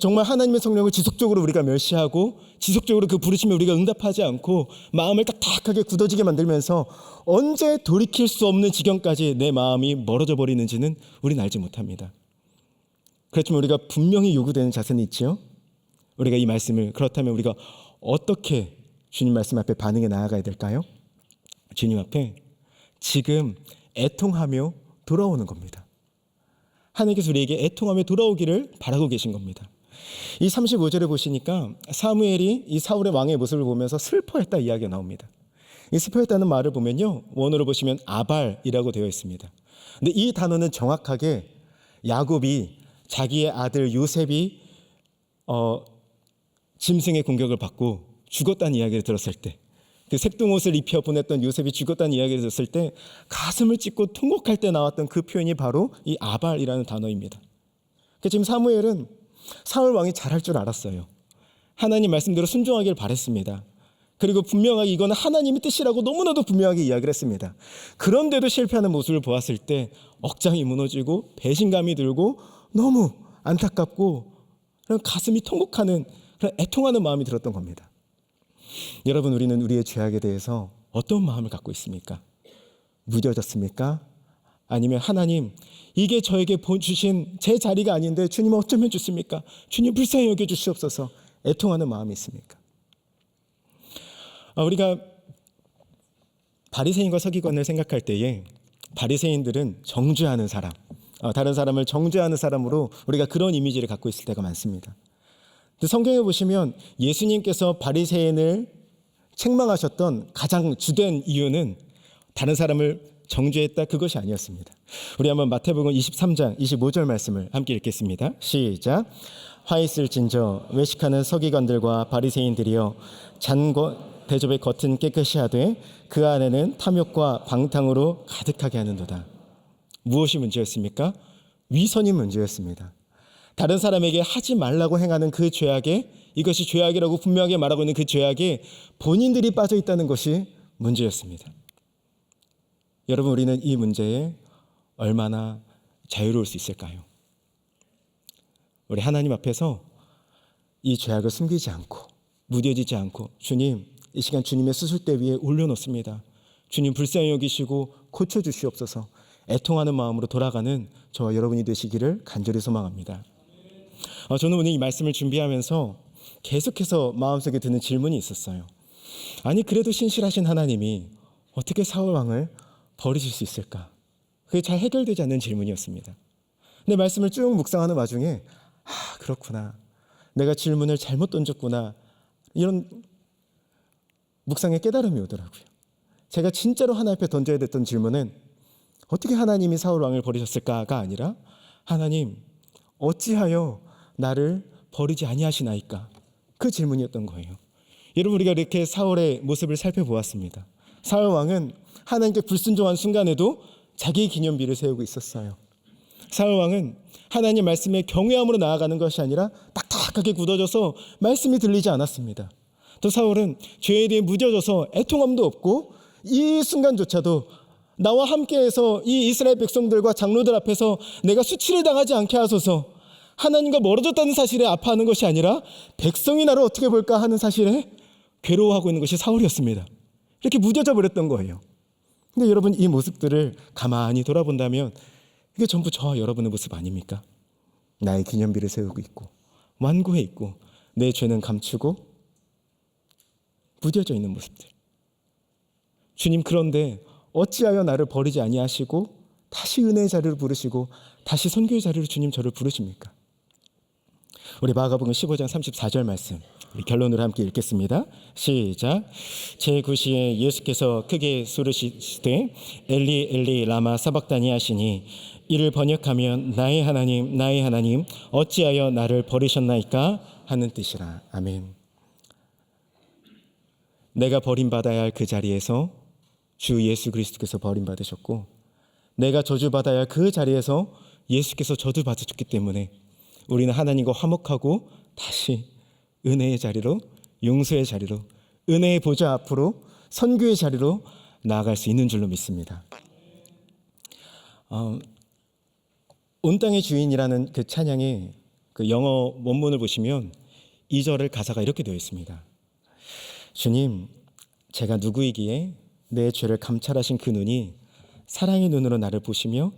정말 하나님의 성령을 지속적으로 우리가 멸시하고 지속적으로 그 부르심에 우리가 응답하지 않고 마음을 딱딱하게 굳어지게 만들면서 언제 돌이킬 수 없는 지경까지 내 마음이 멀어져 버리는지는 우리는 알지 못합니다. 그렇지만 우리가 분명히 요구되는 자세는 있지요. 우리가 이 말씀을, 그렇다면 우리가 어떻게 주님 말씀 앞에 반응해 나아가야 될까요? 주님 앞에 지금 애통하며 돌아오는 겁니다. 하나님께서 우리에게 애통하며 돌아오기를 바라고 계신 겁니다. 이 35절에 보시니까 사무엘이 이 사울의 왕의 모습을 보면서 슬퍼했다 이야기가 나옵니다. 이 슬퍼했다는 말을 보면요, 원어로 보시면 아발이라고 되어 있습니다. 근데 이 단어는 정확하게 야곱이 자기의 아들 요셉이 짐승의 공격을 받고 죽었다는 이야기를 들었을 때, 그 색동옷을 입혀 보냈던 요셉이 죽었다는 이야기를 들었을 때 가슴을 찢고 통곡할 때 나왔던 그 표현이 바로 이 아발이라는 단어입니다. 그러니까 지금 사무엘은 사울 왕이 잘할 줄 알았어요. 하나님 말씀대로 순종하길 바랬습니다. 그리고 분명하게 이거는 하나님의 뜻이라고 너무나도 분명하게 이야기를 했습니다. 그런데도 실패하는 모습을 보았을 때 억장이 무너지고 배신감이 들고 너무 안타깝고 그런 가슴이 통곡하는 그런 애통하는 마음이 들었던 겁니다. 여러분, 우리는 우리의 죄악에 대해서 어떤 마음을 갖고 있습니까? 무뎌졌습니까? 아니면 하나님, 이게 저에게 주신 제 자리가 아닌데 주님 어쩌면 주십니까? 주님 불쌍히 여겨 주시옵소서 애통하는 마음이 있습니까? 우리가 바리새인과 서기관을 생각할 때에 바리새인들은 정죄하는 사람, 다른 사람을 정죄하는 사람으로 우리가 그런 이미지를 갖고 있을 때가 많습니다. 근데 성경에 보시면 예수님께서 바리새인을 책망하셨던 가장 주된 이유는 다른 사람을 정죄했다, 그것이 아니었습니다. 우리 한번 마태복음 23장 25절 말씀을 함께 읽겠습니다. 시작. 화 있을진저 외식하는 서기관들과 바리새인들이여 잔과 대접의 겉은 깨끗이 하되 그 안에는 탐욕과 방탕으로 가득하게 하는도다. 무엇이 문제였습니까? 위선이 문제였습니다. 다른 사람에게 하지 말라고 행하는 그 죄악에, 이것이 죄악이라고 분명하게 말하고 있는 그 죄악에 본인들이 빠져 있다는 것이 문제였습니다. 여러분, 우리는 이 문제에 얼마나 자유로울 수 있을까요? 우리 하나님 앞에서 이 죄악을 숨기지 않고 무뎌지지 않고, 주님, 이 시간 주님의 수술대 위에 올려놓습니다. 주님 불쌍히 여기시고 고쳐주시옵소서 애통하는 마음으로 돌아가는 저와 여러분이 되시기를 간절히 소망합니다. 저는 오늘 이 말씀을 준비하면서 계속해서 마음속에 드는 질문이 있었어요. 아니, 그래도 신실하신 하나님이 어떻게 사울 왕을 버리실 수 있을까? 그게 잘 해결되지 않는 질문이었습니다. 근데 말씀을 쭉 묵상하는 와중에 그렇구나, 내가 질문을 잘못 던졌구나, 이런 묵상의 깨달음이 오더라고요. 제가 진짜로 하나님 앞에 던져야 됐던 질문은 어떻게 하나님이 사울 왕을 버리셨을까가 아니라, 하나님 어찌하여 나를 버리지 아니하시나이까, 그 질문이었던 거예요. 여러분, 우리가 이렇게 사울의 모습을 살펴보았습니다. 사울 왕은 하나님께 불순종한 순간에도 자기의 기념비를 세우고 있었어요. 사울 왕은 하나님 말씀에 경외함으로 나아가는 것이 아니라 딱딱하게 굳어져서 말씀이 들리지 않았습니다. 또 사울은 죄에 대해 무뎌져서 애통함도 없고, 이 순간조차도 나와 함께해서 이 이스라엘 백성들과 장로들 앞에서 내가 수치를 당하지 않게 하소서, 하나님과 멀어졌다는 사실에 아파하는 것이 아니라 백성이 나를 어떻게 볼까 하는 사실에 괴로워하고 있는 것이 사울이었습니다. 이렇게 무뎌져 버렸던 거예요. 근데 여러분, 이 모습들을 가만히 돌아본다면 이게 전부 저와 여러분의 모습 아닙니까? 나의 기념비를 세우고 있고 완고해 있고 내 죄는 감추고 무뎌져 있는 모습들. 주님, 그런데 어찌하여 나를 버리지 아니하시고 다시 은혜의 자리를 부르시고 다시 선교의 자리로 주님 저를 부르십니까? 우리 마가복음 15장 34절 말씀, 우리 결론으로 함께 읽겠습니다. 시작. 제9시에 예수께서 크게 소리시되 엘리 엘리 라마 사박다니 하시니, 이를 번역하면 나의 하나님 어찌하여 나를 버리셨나이까 하는 뜻이라. 아멘. 내가 버림받아야 할 그 자리에서 주 예수 그리스도께서 버림받으셨고, 내가 저주받아야 할 그 자리에서 예수께서 저주받으셨기 때문에 우리는 하나님과 화목하고 다시 은혜의 자리로, 용서의 자리로, 은혜의 보좌 앞으로, 선교의 자리로 나아갈 수 있는 줄로 믿습니다. 온 땅의 주인이라는 그 찬양의 그 영어 원문을 보시면 2절의 가사가 이렇게 되어 있습니다. 주님, 제가 누구이기에 내 죄를 감찰하신 그 눈이 사랑의 눈으로 나를 보시며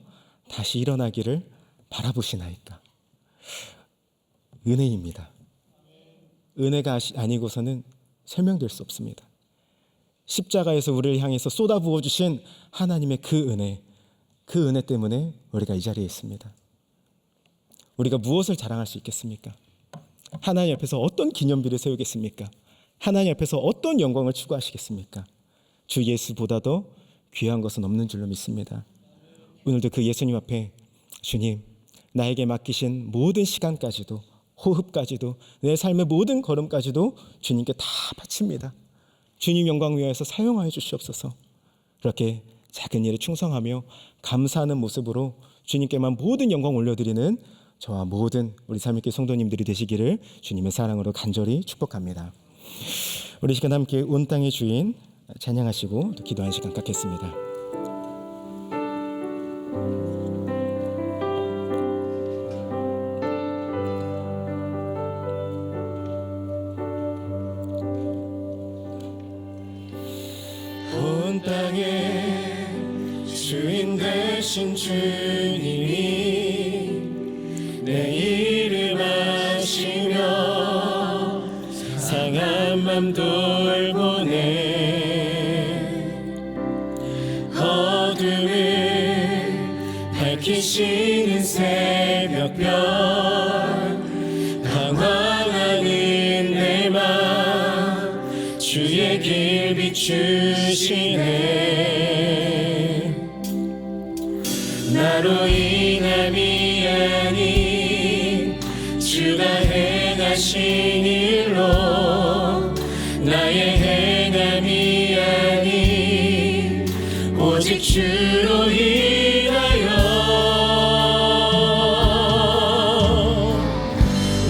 다시 일어나기를 바라보시나이까. 은혜입니다. 은혜가 아니고서는 설명될 수 없습니다. 십자가에서 우리를 향해서 쏟아부어 주신 하나님의 그 은혜 때문에 우리가 이 자리에 있습니다. 우리가 무엇을 자랑할 수 있겠습니까? 하나님 앞에서 어떤 기념비를 세우겠습니까? 하나님 앞에서 어떤 영광을 추구하시겠습니까? 주 예수보다도 귀한 것은 없는 줄로 믿습니다. 오늘도 그 예수님 앞에, 주님, 나에게 맡기신 모든 시간까지도, 호흡까지도, 내 삶의 모든 걸음까지도 주님께 다 바칩니다. 주님 영광 위하여서 사용하여 주시옵소서. 그렇게 작은 일에 충성하며 감사하는 모습으로 주님께만 모든 영광 올려드리는 저와 모든 우리 삼위교회 성도님들이 되시기를 주님의 사랑으로 간절히 축복합니다. 우리 시간 함께 온 땅의 주인 찬양하시고 또 기도하는 시간 갖겠습니다. 온 땅의 주인 되신 주님이 내 이름 아시며 상한 맘 돌보네. 어둠을 밝히시는 새벽별 방황하는 내 맘 주의 길 비추시네. 나로 인함이 아닌 주가 행하신 일로 나의 행함이 아닌 오직 주로 인하여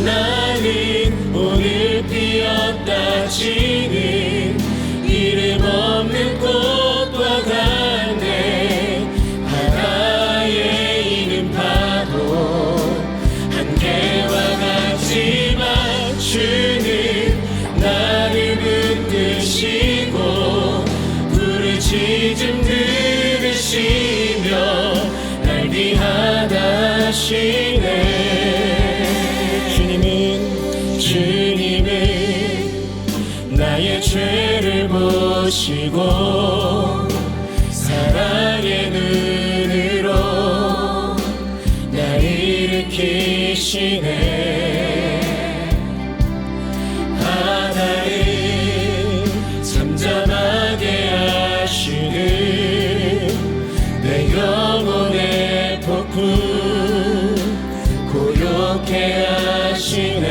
나는 오늘 피었다 지는 이름 없는 꽃과 같네. 바다에 있는 파도 한계와 같지만 주는 나를 붙드시고 부르짖음 들으시며 날 위하다 하시네. 주님은 나의 죄를 보시고 사랑의 눈으로 날 일으키시네. 바다를 잠잠하게 하시는 내 영혼의 폭풍 고요케 하시네.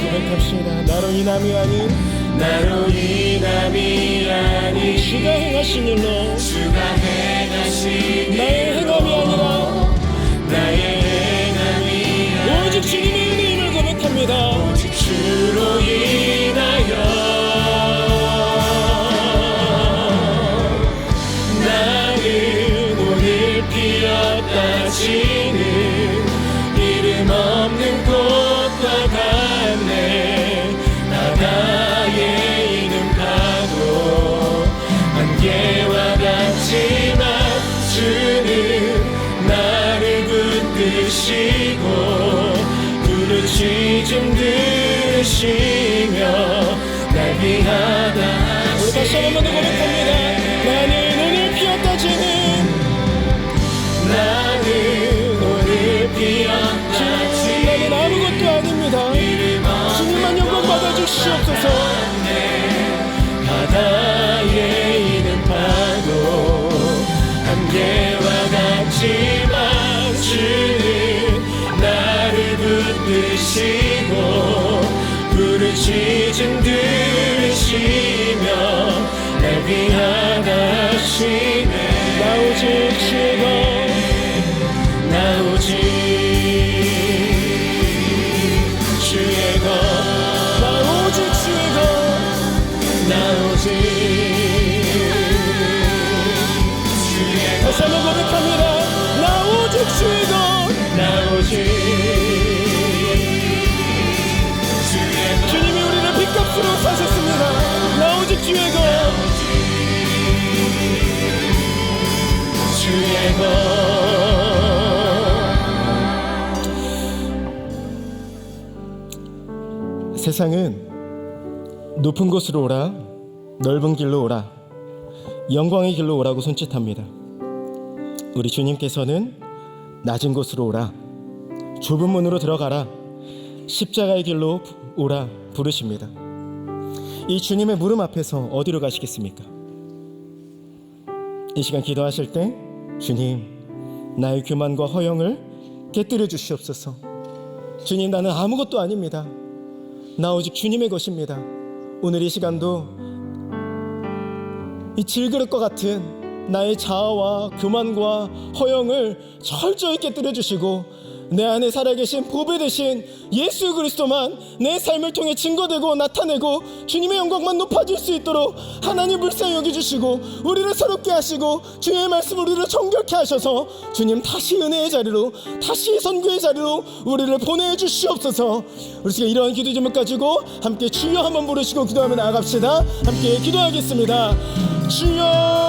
고백합시다. 나로 인함이 아닌 주가 행하신 일로 나의 행함이 아니라 오직 주님의 이름을 고백합니다. 오직 주로 인하여 나는 오늘 피었다 지는 이름 없는 꽃과 같네. 바다에 있는 파도 안개와 같지만 주는 나를 붙드시고 부르짖음 들으시며 날 위하다 하시네. 우리 다시 한번 더 고백합니다. 나는 오늘 피었다 지는 나는 아무것도 아닙니다. 주님만 영광 받아주시옵소서. 바다에 있는 파도 한계와 같지만 주는 나를 붙드시고 부르짖음 들으시며 날 위하다 하시네. 나 오직 주의 것 나 오직 주의 것 나 오직 주의 것 나 오직 주의 것 다시 한번 고백합니다. 나 오직 주의 것 나 오직 주의 것 주님이 우리를 빚값으로 사셨습니다. 나 오직 주의 것 주의 것 세상은 높은 곳으로 오라, 넓은 길로 오라, 영광의 길로 오라고 손짓합니다. 우리 주님께서는 낮은 곳으로 오라, 좁은 문으로 들어가라, 십자가의 길로 오라 부르십니다. 이 주님의 물음 앞에서 어디로 가시겠습니까? 이 시간 기도하실 때 주님, 나의 교만과 허영을 깨뜨려 주시옵소서. 주님, 나는 아무것도 아닙니다. 나 오직 주님의 것입니다. 오늘 이 시간도 이 질그릇과 같은 나의 자아와 교만과 허영을 철저히 깨뜨려 주시고 내 안에 살아계신 보배되신 예수 그리스도만 내 삶을 통해 증거되고 나타내고 주님의 영광만 높아질 수 있도록 하나님 불쌍히 여겨주시고 우리를 새롭게 하시고 주의 말씀 우리를 정결케 하셔서 주님 다시 은혜의 자리로, 다시 선교의 자리로 우리를 보내주시옵소서. 우리 지금 이러한 기도 제목 가지고 함께 주여 한번 부르시고 기도하며 나아갑시다. 함께 기도하겠습니다. 주여